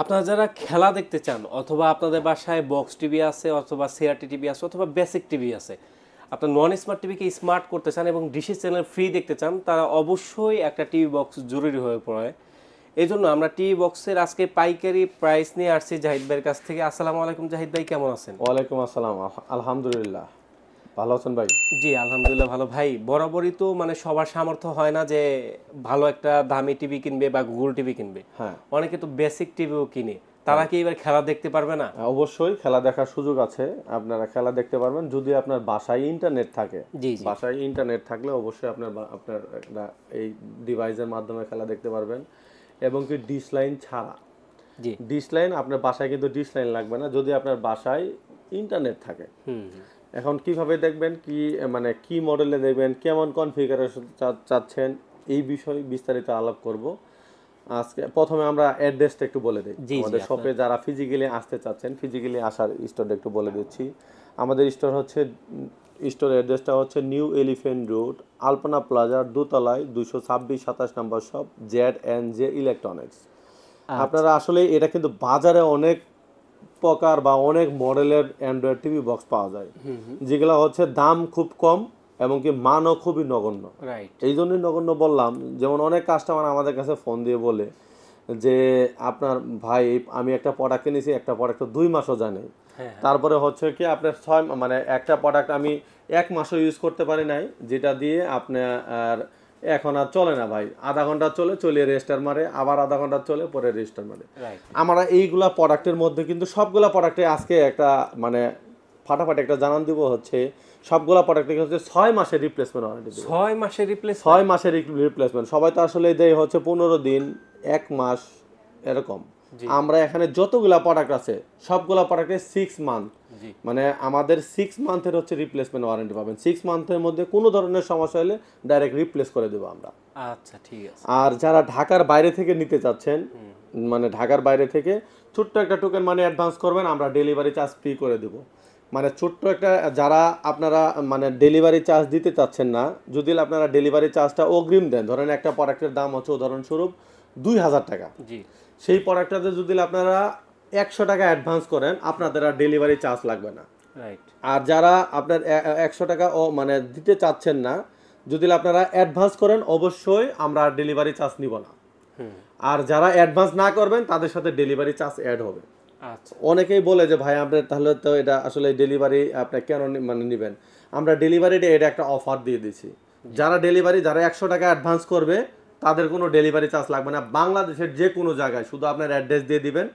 আপনারা যারা খেলা দেখতে চান অথবা আপনাদের বাসায় বক্স টিভি আছে অথবা সিআরটি টিভি আছে অথবা বেসিক টিভি আছে, আপনার নন স্মার্ট টিভিকে স্মার্ট করতে চান এবং ডিশি চ্যানেল ফ্রি দেখতে চান, তারা অবশ্যই একটা টিভি বক্স জরুরি হয়ে পড়ে। এই জন্য আমরা টিভি বক্সের আজকে পাইকারি প্রাইস নিয়ে আসছি জাহিদ ভাইয়ের কাছ থেকে। আসসালামু আলাইকুম জাহিদ ভাই, কেমন আছেন? ওয়ালাইকুম আসসালাম। আলহামদুলিল্লাহ, ভালো আছেন ভাই? জি আলহামদুলিল্লাহ ভালো। ভাই বরাবরই তো মানে সবার সামর্থ্য হয় না যে ভালো একটা দামি টিভি কিনবে বা গুগল টিভি কিনবে, হ্যাঁ, অনেকে তো বেসিক টিভিও কিনে। তারা কি এবার খেলা দেখতে পারবে না? অবশ্যই খেলা দেখার সুযোগ আছে। আপনারা খেলা দেখতে পারবেন যদি আপনার বাসায় ইন্টারনেট থাকে। জি জি বাসায় ইন্টারনেট থাকলে অবশ্যই আপনার এই ডিভাইসের মাধ্যমে খেলা দেখতে পারবেন। এবং কি ডিশ লাইন ছাড়া, জি ডিশ লাইন আপনার বাসায় কিন্তু ডিশ লাইন লাগবে না যদি আপনার বাসায় ইন্টারনেট থাকে। হুম এখন কিভাবে দেখবেন, মানে কি মডেলে দেখবেন, কেমন কনফিগারেশন চাচ্ছেন, এই বিষয়ে বিস্তারিত আলাপ করব আজকে। প্রথমে আমরা অ্যাড্রেসটা একটু বলে দিই। জি আমাদের শপে যারা ফিজিক্যালি আসতে চাচ্ছেন, ফিজিক্যালি আসার স্টোরটা একটু বলে দিচ্ছি। আমাদের স্টোর হচ্ছে, স্টোর অ্যাড্রেসটা হচ্ছে নিউ এলিফ্যান্ট রোড, আলপনা প্লাজার দোতলায় 226-27 নম্বর শপ, Z&J ইলেকট্রনিক্স। আপনারা আসলে এটা কিন্তু বাজারে অনেক প্রকার বা অনেক মডেলের অ্যান্ড্রয়েড টিভি বক্স পাওয়া যায়, যেগুলো হচ্ছে দাম খুব কম এবং কি মানও খুবই নগণ্য। রাইট। এই জন্যই নগণ্য বললাম, যেমন অনেক কাস্টমার আমাদের কাছে ফোন দিয়ে বলে যে আপনার ভাই আমি একটা প্রোডাক্ট কিনেছি, একটা প্রোডাক্ট 2 মাসও জানে, তারপরে হচ্ছে কি আপনার 6 মানে একটা প্রোডাক্ট আমি 1 মাসও ইউজ করতে পারি নাই, যেটা দিয়ে আপনার এখন আর চলে না ভাই। আধা ঘন্টা চলে রেজিস্টার মারে, আবার আধা ঘন্টা চলে, পরে রেজিস্টার মারে। আমরা এইগুলা প্রোডাক্টের মধ্যে কিন্তু সবগুলা প্রোডাক্টে আজকে একটা মানে ফাটাফাটি একটা জানান দিব, হচ্ছে সবগুলা প্রোডাক্টে হচ্ছে 6 মাসের রিপ্লেসমেন্ট ওয়ারেন্টি দিব। 6 মাসের রিপ্লেস? 6 মাসের রিপ্লেসমেন্ট। সবাই তো আসলে দেয় হচ্ছে 15 দিন, 1 মাস এরকম। আমরা এখানে যতগুলা প্রোডাক্ট আছে সবগুলা প্রোডাক্টে 6 মান্থ, মানে আমাদের 6 মান্থের হচ্ছে রিপ্লেসমেন্ট ওয়ারেন্টি পাবেন। 6 মান্থের মধ্যে কোনো ধরনের সমস্যা হলে ডাইরেক্ট রিপ্লেস করে দেবো আমরা। আচ্ছা ঠিক আছে। আর যারা ঢাকার বাইরে থেকে নিতে চাচ্ছেন, মানে ঢাকার বাইরে থেকে ছোট্ট একটা টোকেন মানে অ্যাডভান্স করবেন, আমরা ডেলিভারি চার্জ ফ্রি করে দেব। মানে ছোট্ট একটা, যারা আপনারা মানে ডেলিভারি চার্জ দিতে চাচ্ছেন না, যদি আপনারা ডেলিভারি চার্জটা অগ্রিম দেন, ধরেন একটা প্রোডাক্টের দাম হচ্ছে উদাহরণস্বরূপ 2000 টাকা, জি সেই প্রোডাক্টটাতে যদি আপনারা 100 টাকা অ্যাডভান্স করেন, আপনাদের আর ডেলিভারি চার্জ লাগবে না। রাইট। আর যারা আপনার 100 টাকা মানে দিতে চাচ্ছেন না, যদি আপনারা অ্যাডভান্স করেন, অবশ্যই আমরা ডেলিভারি চার্জ নিব না। আর যারা অ্যাডভান্স না করবেন তাদের সাথে ডেলিভারি চার্জ অ্যাড হবে। আচ্ছা অনেকেই বলে যে ভাই আপনার তাহলে তো এটা আসলে ডেলিভারি আপনি কেন মানে নেবেন? আমরা ডেলিভারিটা এটা একটা অফার দিয়ে দিছি। যারা 100 টাকা অ্যাডভান্স করবে তাদের কোনো ডেলিভারি চার্জ লাগবে না। বাংলাদেশের যে কোনো জায়গায় শুধু আপনার অ্যাড্রেস দিয়ে দিবেন,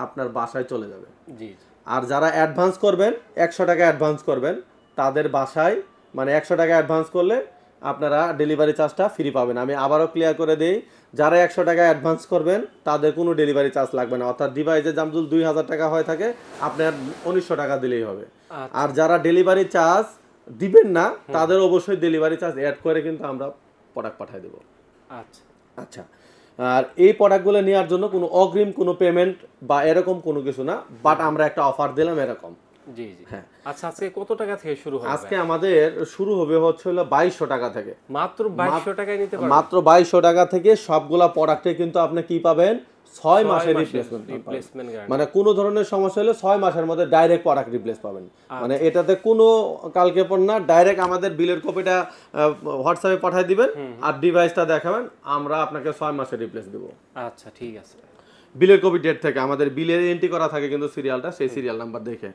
আপনার বাসায় চলে যাবে। জি আর যারা অ্যাডভান্স করবেন, 100 টাকা অ্যাডভান্স করবেন, তাদের বাসায় মানে 100 টাকা অ্যাডভান্স করলে আপনারা ডেলিভারি চার্জটা ফ্রি পাবেন। আমি আবারও ক্লিয়ার করে দিই, যারা 100 টাকা অ্যাডভান্স করবেন তাদের কোনো ডেলিভারি চার্জ লাগবে না। অর্থাৎ ডিভাইসের দাম যদি 2000 টাকা হয়ে থাকে, আপনার 1900 টাকা দিলেই হবে। আর যারা ডেলিভারি চার্জ দিবেন না, তাদের অবশ্যই ডেলিভারি চার্জ অ্যাড করে কিন্তু আমরা প্রোডাক্ট পাঠিয়ে দেবো। আচ্ছা আচ্ছা, আর এই প্রোডাক্টগুলো নেওয়ার জন্য কোনো অগ্রিম কোনো পেমেন্ট বা এরকম কোনো কিছু না, বাট আমরা একটা অফার দিলাম এরকম। জি জি হ্যাঁ। আচ্ছা আজকে কত টাকা থেকে শুরু হবে? আজকে আমাদের শুরু হবে হচ্ছে হলো 2200 টাকা থেকে। মাত্র 2200 টাকায় নিতে পারবেন? মাত্র 2200 টাকা থেকে সবগুলা প্রোডাক্টে কিন্তু আপনি কি পাবেন? 6 মাসের রিপ্লেসমেন্ট। মানে কোনো ধরনের সমস্যা হলে 6 মাসের মধ্যে ডাইরেক্ট প্রোডাক্ট রিপ্লেস পাবেন। মানে এটাতে কোনো কালক্ষেপণ না, ডাইরেক্ট আমাদের বিলের কপিটা হোয়াটসঅ্যাপে পাঠিয়ে দিবেন আর ডিভাইসটা দেখাবেন, আমরা আপনাকে 6 মাসের রিপ্লেস দেব। আচ্ছা ঠিক আছে। বিলের কপি ডেট থেকে আমাদের বিলের এন্ট্রি করা থাকে কিন্তু সিরিয়ালটা, সেই সিরিয়াল নাম্বার দেখে।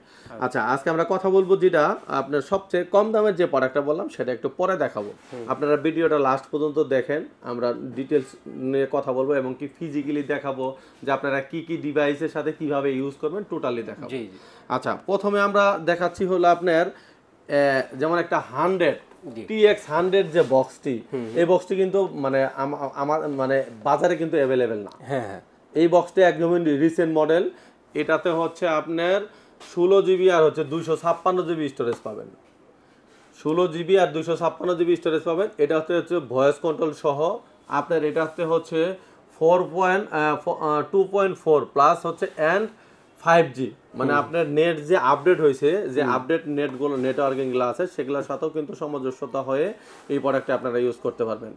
আচ্ছা, আজকে আমরা কথা বলবো যেটা আপনার সবচেয়ে কম দামের যে প্রোডাক্টটা বললাম সেটা একটু পরে দেখাবো। আপনারা ভিডিওটা লাস্ট পর্যন্ত দেখেন, আমরা ডিটেলস নিয়ে কথা বলবো এবং কি ফিজিক্যালি দেখাবো যে আপনারা কি কি ডিভাইসের সাথে কিভাবে ইউজ করবেন, টোটালি দেখাবো। জি জি। আচ্ছা, প্রথমে আমরা দেখাচ্ছি হলো আপনার যেমন একটা 100 TX100 যে বক্সটি, এই বক্সটি কিন্তু মানে আমার মানে বাজারে কিন্তু অ্যাভেলেবেল না। হ্যাঁ হ্যাঁ। এই বক্সটা একদমই রিসেন্ট মডেল। এটাতে হচ্ছে আপনার 16 জিবি আর হচ্ছে 256 জিবি স্টোরেজ পাবেন। 16 জিবি আর 256 জিবি স্টোরেজ পাবেন। এটা হচ্ছে ভয়েস কন্ট্রোল সহ। আপনার এটাতে হচ্ছে 2.4 প্লাস হচ্ছে অ্যান্ড 5G, মানে আপনার নেট যে আপডেট হয়েছে, যে আপডেট নেটগুলো নেটওয়ার্কিংগুলো আছে সেগুলোর সাথেও কিন্তু সামঞ্জস্যতা হয়ে এই প্রোডাক্টটা আপনারা ইউজ করতে পারবেন।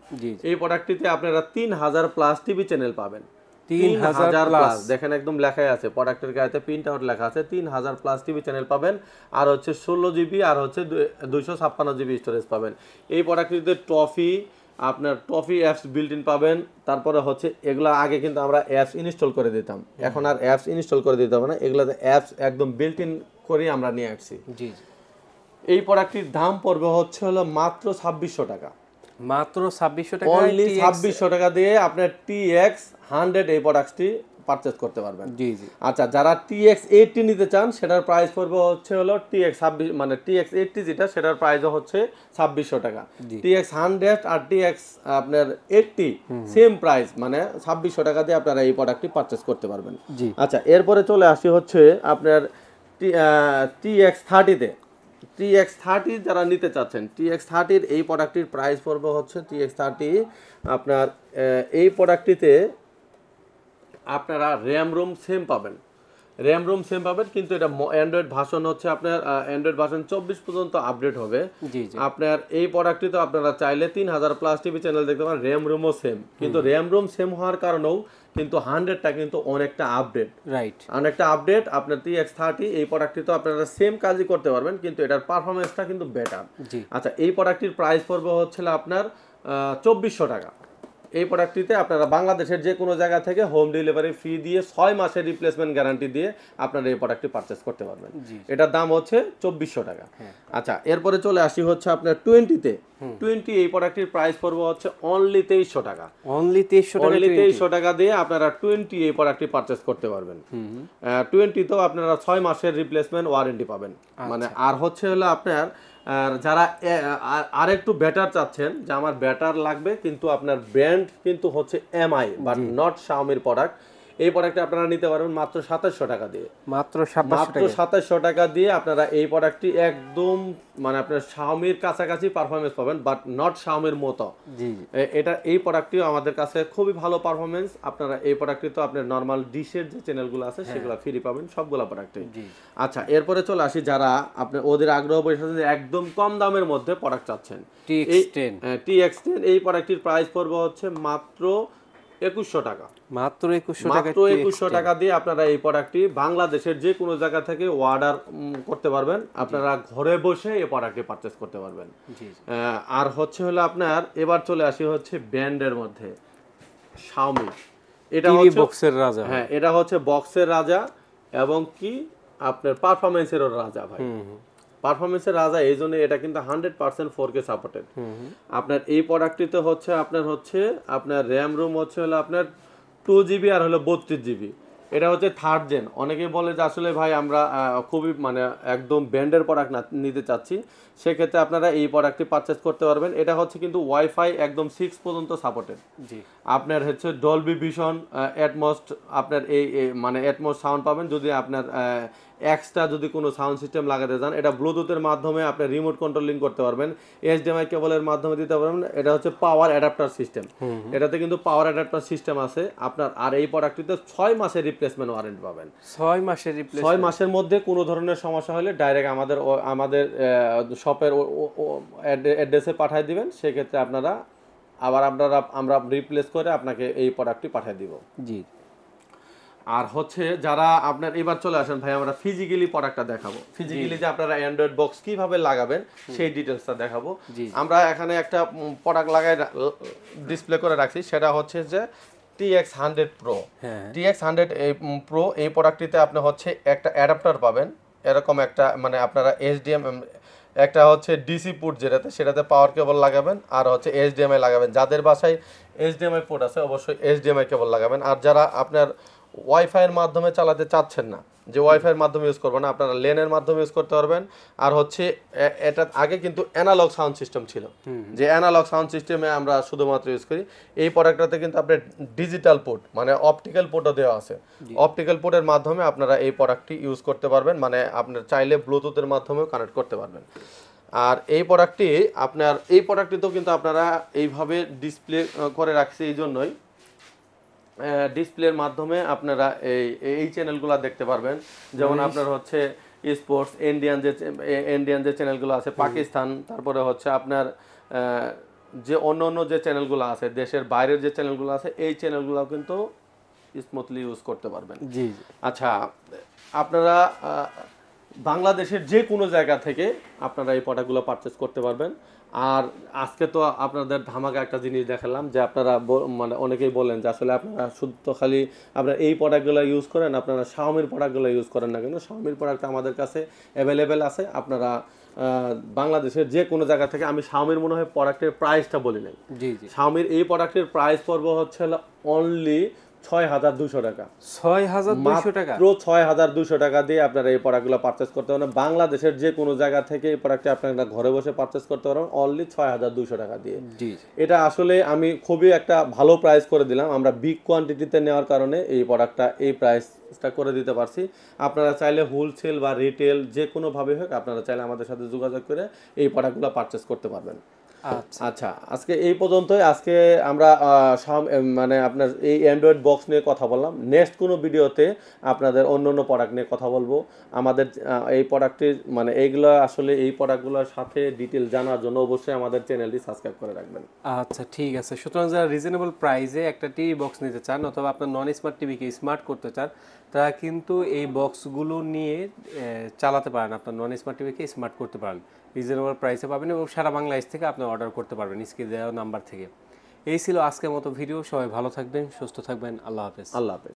এই প্রোডাক্টটিতে আপনারা 3000 প্লাস টিভি চ্যানেল পাবেন। 3000 প্লাস, দেখেন একদম লেখাই আছে প্রোডাক্টের গায়েতে প্রিন্ট আউট লেখা আছে 3000 প্লাস টিভি চ্যানেল পাবেন, আর হচ্ছে 16 জিবি আর হচ্ছে 256 জিবি স্টোরেজ পাবেন। এই প্রোডাক্টটিতে আপনার টফি অ্যাপস বিল্ট ইন পাবেন। তারপরে হচ্ছে এগুলা আগে কিন্তু আমরা অ্যাপস ইনস্টল করে দিতাম, এখন আর অ্যাপস ইনস্টল করে দিতে হবে না, এগুলাতে অ্যাপস একদম বিল্ট ইন করে আমরা নিয়ে আসছি। জি। এই প্রোডাক্টটির দাম পড়বে হচ্ছে হলো মাত্র 2600 টাকা, মাত্র 2600 টাকা, অনলি 2600 টাকা দিয়ে আপনার TX 100 এই প্রোডাক্টটি পারচেজ করতে পারবেন। জি জি। আচ্ছা, যারা TX 80 নিতে চান সেটার প্রাইস পড়বে হচ্ছে হলো TX 26 মানে TX 80 যেটা সেটার প্রাইস হচ্ছে 2600 টাকা। TX 100 আর TX আপনার 80 সেম প্রাইস, মানে 2600 টাকা দিয়ে আপনারা এই প্রোডাক্টটি পারচেজ করতে পারবেন। আচ্ছা, এরপরে চলে আসি হচ্ছে আপনার TX 30 তে। TX 30 যারা নিতে চাচ্ছেন, TX 30 এই প্রোডাক্টটির প্রাইস পড়বে হচ্ছে TX 30 আপনার এই প্রোডাক্টটিতে আপনারা র্যাম রোম সেম পাবেন, কিন্তু এটা অ্যান্ড্রয়েড ভার্সন হচ্ছে আপনার অ্যান্ড্রয়েড ভার্সন 24 পর্যন্ত আপডেট হবে। আপনার এই প্রোডাক্টটিতে আপনারা চাইলে 3000 প্লাস টিভি চ্যানেল দেখতে পারেন, র্যাম রোমও সেম, কিন্তু র্যাম রোম সেম হওয়ার কারণেও কিন্তু 100টা কিন্তু অনেকটা আপডেট, আপনার TX 30 এই প্রোডাক্টটি আপনারা সেম কাজই করতে পারবেন, কিন্তু এটার পারফরমেন্সটা কিন্তু বেটার। আচ্ছা, এই প্রোডাক্টটির প্রাইস পড়বে হচ্ছে আপনার 2400 টাকা। এই প্রোডাক্টটিতে আপনারা বাংলাদেশের যে কোনো জায়গা থেকে হোম ডেলিভারি ফ্রি দিয়ে 6 মাসের রিপ্লেসমেন্ট গ্যারান্টি দিয়ে আপনারা এই প্রোডাক্টটি পারচেজ করতে পারবেন। এটার দাম হচ্ছে 2400 টাকা। আচ্ছা, এরপরে চলে আসি হচ্ছে আপনার 20 এই প্রোডাক্টটির প্রাইস পড়বে হচ্ছে অনলি 2300 টাকা, অনলি 2300 টাকা দিয়ে আপনারা 20 এই প্রোডাক্টটি পারচেজ করতে পারবেন। 20 তো আপনারা 6 মাসের রিপ্লেসমেন্ট ওয়ারেন্টি পাবেন। মানে আর হচ্ছে হলো আপনার আর যারা আর একটু বেটার চাচ্ছেন যে আমার বেটার লাগবে কিন্তু আপনার ব্র্যান্ড কিন্তু হচ্ছে MI but not Xiaomi product, এই প্রোডাক্টটা আপনারা নিতে পারবেন মাত্র 2700 টাকা দিয়ে, মাত্র 2700 টাকা দিয়ে আপনারা এই প্রোডাক্টটি একদম মানে আপনার Xiaomi এর কাছাকাছি পারফরম্যান্স পাবেন বাট নট Xiaomi এর মতো। এই প্রোডাক্টটিও আমাদের কাছে খুবই ভালো পারফরম্যান্স। আপনারা এই প্রোডাক্টটি তো আপনার নরমাল ডিশের যে চ্যানেলগুলো আছে সেগুলো ফ্রি পাবেন সবগুলো প্রোডাক্টে। আচ্ছা, এরপরে চলে আসি যারা আপনার ওদের আগ্রহ বসে একদম কম দামের মধ্যে প্রোডাক্ট চাচ্ছেন, TX 10 এই প্রোডাক্টটির প্রাইস পড়বে হচ্ছে মাত্র 2100 টাকা, মাত্র 2100 টাকা দিয়ে আপনারা এই প্রোডাক্টটি বাংলাদেশের যে কোনো জায়গা থেকে অর্ডার করতে পারবেন, আপনারা ঘরে বসে এই প্রোডাক্টটি পারচেজ করতে পারবেন। আর হচ্ছে হলো আপনার এবার চলে আসি হচ্ছে ব্র্যান্ডের মধ্যে Xiaomi, এটা হচ্ছে বক্সের রাজা। হ্যাঁ, এটা হচ্ছে বক্সের রাজা এবং কি আপনার পারফরম্যান্সেরও রাজা ভাই, পারফরম্যান্সের রাজা, এই জন্য এটা কিন্তু 100% 4K সাপোর্টেড। আপনার এই প্রোডাক্টটিতে হচ্ছে আপনার র্যাম রুম হচ্ছে হলো আপনার 2GB আর হলো 32GB। এটা হচ্ছে 3rd জেন। অনেকে বলে যে আসলে ভাই আমরা খুবই মানে একদম ব্র্যান্ডের প্রোডাক্ট না নিতে চাচ্ছি, সেক্ষেত্রে আপনারা এই প্রোডাক্টটি পারচেজ করতে পারবেন। এটা হচ্ছে কিন্তু ওয়াইফাই একদম 6 পর্যন্ত সাপোর্টেড। আপনার হচ্ছে ডলবি ভিশন, অ্যাটমস, আপনার এই মানে অ্যাটমস সাউন্ড পাবেন। যদি আপনার এক্সট্রা যদি কোনো সাউন্ড সিস্টেম লাগাতে চান, এটা ব্লুটুথের মাধ্যমে আপনি রিমোট কন্ট্রোলিং করতে পারবেন, HDMI কেবলের মাধ্যমে দিতে পারবেন। এটা হচ্ছে পাওয়ার অ্যাডাপ্টার সিস্টেম, এটাতে কিন্তু পাওয়ার অ্যাডাপ্টার সিস্টেম আছে আপনার। আর এই প্রোডাক্টটিতে 6 মাসের রিপ্লেসমেন্ট ওয়ারেন্টি পাবেন। 6 মাসের মধ্যে কোনো ধরনের সমস্যা হলে ডাইরেক্ট আমাদের শপের অ্যাড্রেসে পাঠিয়ে দিবেন, সেক্ষেত্রে আপনারা আমরা রিপ্লেস করে আপনাকে এই প্রোডাক্টটি পাঠিয়ে দিব। আর হচ্ছে যারা আপনার এবার চলে আসেন ভাই, আমরা ফিজিক্যালি প্রোডাক্টটা দেখাবো, ফিজিক্যালি যে আপনারা অ্যান্ড্রয়েড বক্স কিভাবে লাগাবেন সেই ডিটেইলসটা দেখাবো। আমরা এখানে একটা প্রোডাক্ট লাগাই ডিসপ্লে করে রাখছি, সেটা হচ্ছে যে TX 100 Pro। TX 100 Pro এই প্রোডাক্টটিতে আপনি হচ্ছে একটা অ্যাডাপ্টার পাবেন, এরকম একটা মানে আপনারা একটা হচ্ছে ডিসি পোর্ট সেটাতে পাওয়ার কেবল লাগাবেন, আর হচ্ছে HDMI লাগাবেন। যাদের বাসায় HDMI পোর্ট আছে অবশ্যই HDMI কেবল লাগাবেন। আর যারা আপনার ওয়াইফাইয়ের মাধ্যমে চালাতে চাচ্ছেন না, যে ওয়াইফাইয়ের মাধ্যমে ইউজ করবেন না, আপনারা লেনের মাধ্যমে ইউজ করতে পারবেন। আর হচ্ছে এটা আগে কিন্তু অ্যানালগ সাউন্ড সিস্টেম ছিল, যে অ্যানালগ সাউন্ড সিস্টেমে আমরা শুধুমাত্র ইউজ করি। এই প্রোডাক্টটাতে কিন্তু আপনার ডিজিটাল পোর্ট মানে অপটিক্যাল পোর্টও দেওয়া আছে, অপটিক্যাল পোর্টের মাধ্যমে আপনারা এই প্রোডাক্টটি ইউজ করতে পারবেন, মানে আপনার চাইলে ব্লুটুথের মাধ্যমেও কানেক্ট করতে পারবেন। আর এই প্রোডাক্টটিতেও কিন্তু আপনারা এইভাবে ডিসপ্লে করে রাখছি, এই জন্যই ডিসপ্লের মাধ্যমে আপনারা এই চ্যানেলগুলো দেখতে পারবেন। যেমন আপনার হচ্ছে স্পোর্টস, ইন্ডিয়ান যে চ্যানেলগুলো আছে, পাকিস্তান, তারপরে হচ্ছে আপনার যে অন্য যে চ্যানেলগুলো আছে, দেশের বাইরের যে চ্যানেলগুলো আছে, এই চ্যানেলগুলো কিন্তু স্মুথলি ইউজ করতে পারবেন। জি আচ্ছা, আপনারা বাংলাদেশের যে কোনো জায়গা থেকে আপনারা এই প্রোডাক্টগুলো পারচেস করতে পারবেন। আর আজকে তো আপনাদের ধামাকা একটা জিনিস দেখালাম যে আপনারা মানে অনেকেই বলেন যে আসলে আপনারা শুধু খালি আপনারা এই প্রোডাক্টগুলো ইউজ করেন, আপনারা শাওমির প্রোডাক্টগুলো ইউজ করেন না কেন? শাওমির প্রোডাক্ট আমাদের কাছে অ্যাভেলেবেল আছে। আপনারা বাংলাদেশের যে কোনো জায়গা থেকে, আমি শাওমির মনে হয় প্রোডাক্টের প্রাইসটা বলি নাই, জি জি শাওমির এই প্রোডাক্টের প্রাইস পড়বে হচ্ছে অনলি 6,200 টাকা। 6,200 টাকা? মাত্র 6,200 টাকা দিয়ে আপনারা এই প্রোডাক্টগুলো পারচেস করতে পারেন। বাংলাদেশের যে কোনো জায়গা থেকে এই প্রোডাক্টটা আপনারা ঘরে বসে পারচেস করতে পারেন অনলি 6,200 টাকা দিয়ে। জি এটা আসলে আমি খুবই একটা ভালো প্রাইস করে দিলাম। আমরা বিগ কোয়ান্টিটিতে নেওয়ার কারণে এই প্রোডাক্টটা এই প্রাইসটা করে দিতে পারছি। আপনারা চাইলে হোলসেল বা রিটেল যে কোনোভাবে হোক আপনারা চাইলে আমাদের সাথে যোগাযোগ করে এই প্রোডাক্টগুলো পারচেস করতে পারবেন। আচ্ছা, আজকে এই পর্যন্তই। আজকে আমরা মানে আপনার এই অ্যান্ড্রয়েড বক্স নিয়ে কথা বললাম। নেক্সট কোনো ভিডিওতে আপনাদের অন্য অন্য প্রোডাক্ট নিয়ে কথা বলবো। আমাদের এই প্রোডাক্টটির মানে এইগুলো আসলে এই প্রোডাক্টগুলোর সাথে ডিটেল জানার জন্য অবশ্যই আমাদের চ্যানেলটি সাবস্ক্রাইব করে রাখবেন। আচ্ছা ঠিক আছে। সুতরাং যারা রিজনেবল প্রাইসে একটা টিভি বক্স নিতে চান অথবা আপনার নন স্মার্ট টিভিকে স্মার্ট করতে চান, তারা কিন্তু এই বক্সগুলো নিয়ে চালাতে পারেন, আপনার নন স্মার্ট টিভিকে স্মার্ট করতে পারেন। রিজনেবল প্রাইসে পাবেন এবং সারা বাংলাদেশ থেকে আপনি অর্ডার করতে পারবেন স্ক্রিনে দেওয়া নাম্বার থেকে। এই ছিল আজকের মতো ভিডিও। সবাই ভালো থাকবেন, সুস্থ থাকবেন। আল্লাহ হাফেজ। আল্লাহ হাফেজ।